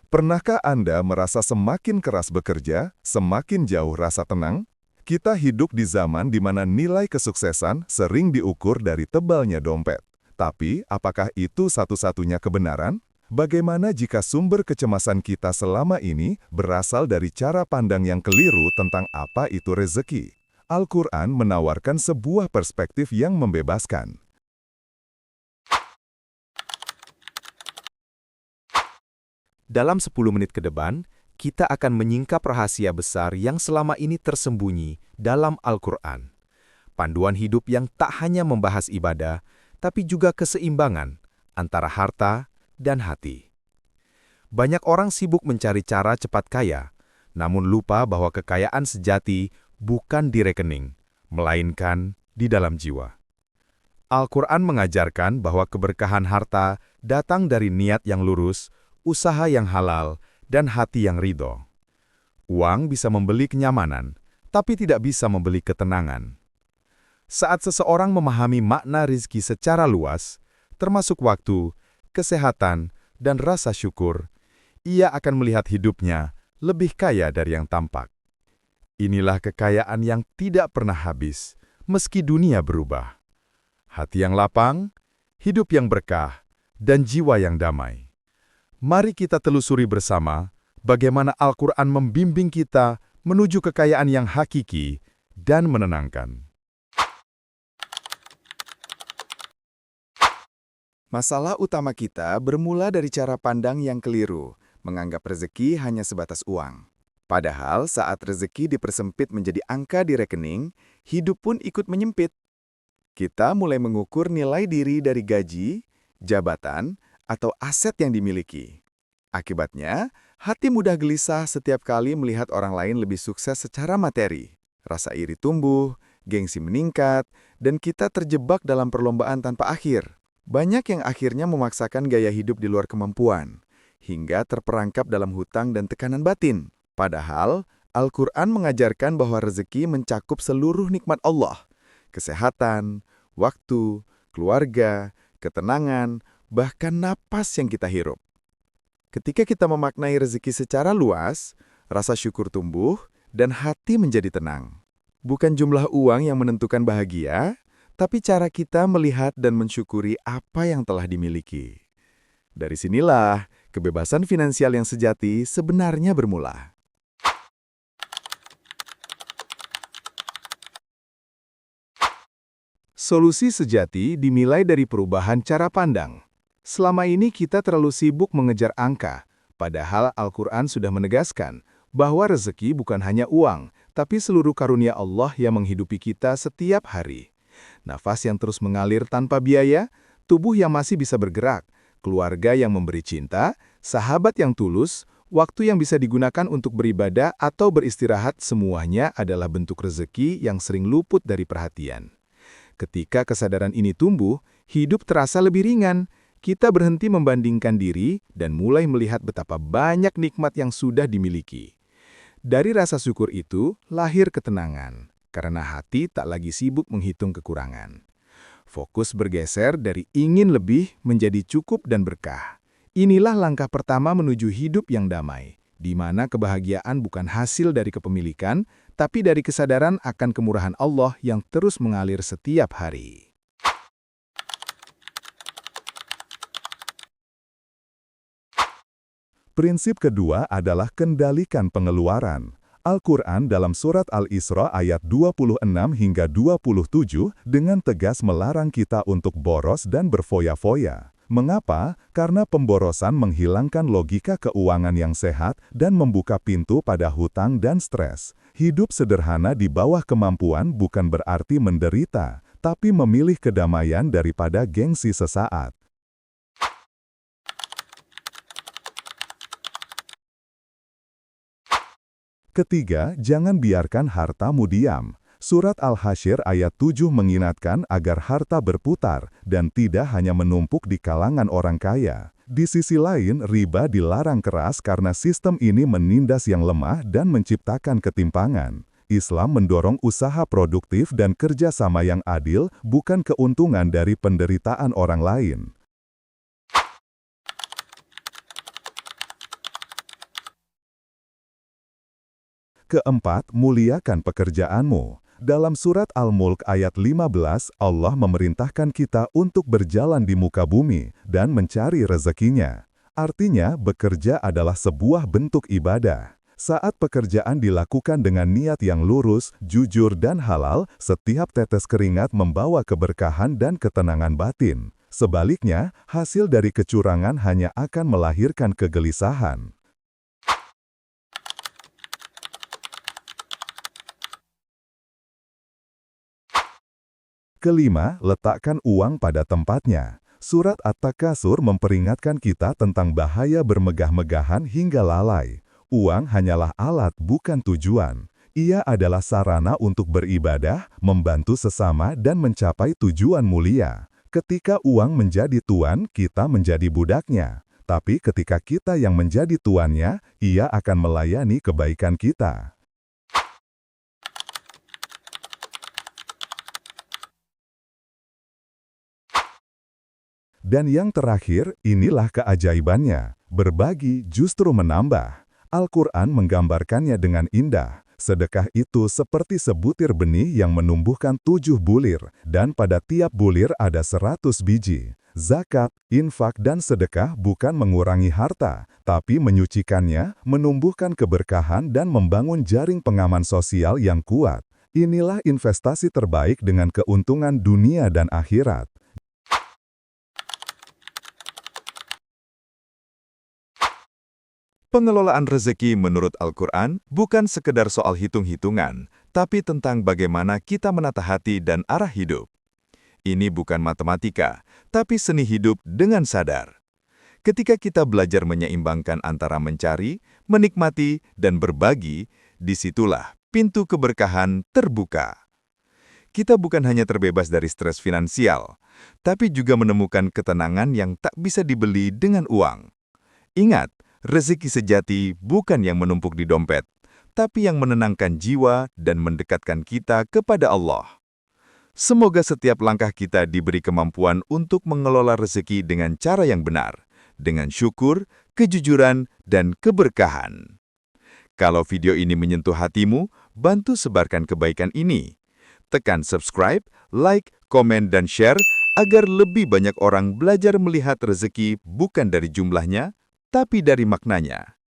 Pernahkah Anda merasa semakin keras bekerja, semakin jauh rasa tenang? Kita hidup di zaman di mana nilai kesuksesan sering diukur dari tebalnya dompet. Tapi, apakah itu satu-satunya kebenaran? Bagaimana jika sumber kecemasan kita selama ini berasal dari cara pandang yang keliru tentang apa itu rezeki? Al-Quran menawarkan sebuah perspektif yang membebaskan. Dalam 10 menit ke depan, kita akan menyingkap rahasia besar yang selama ini tersembunyi dalam Al-Quran. Panduan hidup yang tak hanya membahas ibadah, tapi juga keseimbangan antara harta dan hati. Banyak orang sibuk mencari cara cepat kaya, namun lupa bahwa kekayaan sejati bukan di rekening, melainkan di dalam jiwa. Al-Quran mengajarkan bahwa keberkahan harta datang dari niat yang lurus, usaha yang halal, dan hati yang ridho. Uang bisa membeli kenyamanan, tapi tidak bisa membeli ketenangan. Saat seseorang memahami makna rizki secara luas, termasuk waktu, kesehatan, dan rasa syukur, ia akan melihat hidupnya lebih kaya dari yang tampak. Inilah kekayaan yang tidak pernah habis, meski dunia berubah. Hati yang lapang, hidup yang berkah, dan jiwa yang damai. Mari kita telusuri bersama bagaimana Al-Quran membimbing kita menuju kekayaan yang hakiki dan menenangkan. Masalah utama kita bermula dari cara pandang yang keliru, menganggap rezeki hanya sebatas uang. Padahal saat rezeki dipersempit menjadi angka di rekening, hidup pun ikut menyempit. Kita mulai mengukur nilai diri dari gaji, jabatan, atau aset yang dimiliki. Akibatnya, hati mudah gelisah setiap kali melihat orang lain lebih sukses secara materi. Rasa iri tumbuh, gengsi meningkat, dan kita terjebak dalam perlombaan tanpa akhir. Banyak yang akhirnya memaksakan gaya hidup di luar kemampuan, hingga terperangkap dalam hutang dan tekanan batin. Padahal, Al-Quran mengajarkan bahwa rezeki mencakup seluruh nikmat Allah. Kesehatan, waktu, keluarga, ketenangan, bahkan napas yang kita hirup. Ketika kita memaknai rezeki secara luas, rasa syukur tumbuh dan hati menjadi tenang. Bukan jumlah uang yang menentukan bahagia, tapi cara kita melihat dan mensyukuri apa yang telah dimiliki. Dari sinilah, kebebasan finansial yang sejati sebenarnya bermula. Solusi sejati dimulai dari perubahan cara pandang. Selama ini kita terlalu sibuk mengejar angka, padahal Al-Quran sudah menegaskan bahwa rezeki bukan hanya uang, tapi seluruh karunia Allah yang menghidupi kita setiap hari. Nafas yang terus mengalir tanpa biaya, tubuh yang masih bisa bergerak, keluarga yang memberi cinta, sahabat yang tulus, waktu yang bisa digunakan untuk beribadah atau beristirahat, semuanya adalah bentuk rezeki yang sering luput dari perhatian. Ketika kesadaran ini tumbuh, hidup terasa lebih ringan. Kita berhenti membandingkan diri dan mulai melihat betapa banyak nikmat yang sudah dimiliki. Dari rasa syukur itu, lahir ketenangan, karena hati tak lagi sibuk menghitung kekurangan. Fokus bergeser dari ingin lebih menjadi cukup dan berkah. Inilah langkah pertama menuju hidup yang damai, di mana kebahagiaan bukan hasil dari kepemilikan, tapi dari kesadaran akan kemurahan Allah yang terus mengalir setiap hari. Prinsip kedua adalah kendalikan pengeluaran. Al-Quran dalam surat Al-Isra ayat 26 hingga 27 dengan tegas melarang kita untuk boros dan berfoya-foya. Mengapa? Karena pemborosan menghilangkan logika keuangan yang sehat dan membuka pintu pada hutang dan stres. Hidup sederhana di bawah kemampuan bukan berarti menderita, tapi memilih kedamaian daripada gengsi sesaat. Ketiga, jangan biarkan hartamu diam. Surat Al-Hasyr ayat 7 mengingatkan agar harta berputar dan tidak hanya menumpuk di kalangan orang kaya. Di sisi lain, riba dilarang keras karena sistem ini menindas yang lemah dan menciptakan ketimpangan. Islam mendorong usaha produktif dan kerjasama yang adil, bukan keuntungan dari penderitaan orang lain. Keempat, muliakan pekerjaanmu. Dalam surat Al-Mulk ayat 15, Allah memerintahkan kita untuk berjalan di muka bumi dan mencari rezekinya. Artinya, bekerja adalah sebuah bentuk ibadah. Saat pekerjaan dilakukan dengan niat yang lurus, jujur dan halal, setiap tetes keringat membawa keberkahan dan ketenangan batin. Sebaliknya, hasil dari kecurangan hanya akan melahirkan kegelisahan. Kelima, letakkan uang pada tempatnya. Surat At-Takasur memperingatkan kita tentang bahaya bermegah-megahan hingga lalai. Uang hanyalah alat, bukan tujuan. Ia adalah sarana untuk beribadah, membantu sesama dan mencapai tujuan mulia. Ketika uang menjadi tuan, kita menjadi budaknya. Tapi ketika kita yang menjadi tuannya, ia akan melayani kebaikan kita. Dan yang terakhir, inilah keajaibannya. Berbagi justru menambah. Al-Quran menggambarkannya dengan indah. Sedekah itu seperti sebutir benih yang menumbuhkan 7 bulir, dan pada tiap bulir ada 100 biji. Zakat, infak dan sedekah bukan mengurangi harta, tapi menyucikannya, menumbuhkan keberkahan dan membangun jaring pengaman sosial yang kuat. Inilah investasi terbaik dengan keuntungan dunia dan akhirat. Pengelolaan rezeki menurut Al-Quran bukan sekedar soal hitung-hitungan, tapi tentang bagaimana kita menata hati dan arah hidup. Ini bukan matematika, tapi seni hidup dengan sadar. Ketika kita belajar menyeimbangkan antara mencari, menikmati, dan berbagi, disitulah pintu keberkahan terbuka. Kita bukan hanya terbebas dari stres finansial, tapi juga menemukan ketenangan yang tak bisa dibeli dengan uang. Ingat, rezeki sejati bukan yang menumpuk di dompet, tapi yang menenangkan jiwa dan mendekatkan kita kepada Allah. Semoga setiap langkah kita diberi kemampuan untuk mengelola rezeki dengan cara yang benar, dengan syukur, kejujuran, dan keberkahan. Kalau video ini menyentuh hatimu, bantu sebarkan kebaikan ini. Tekan subscribe, like, komen, dan share agar lebih banyak orang belajar melihat rezeki bukan dari jumlahnya, tapi dari maknanya.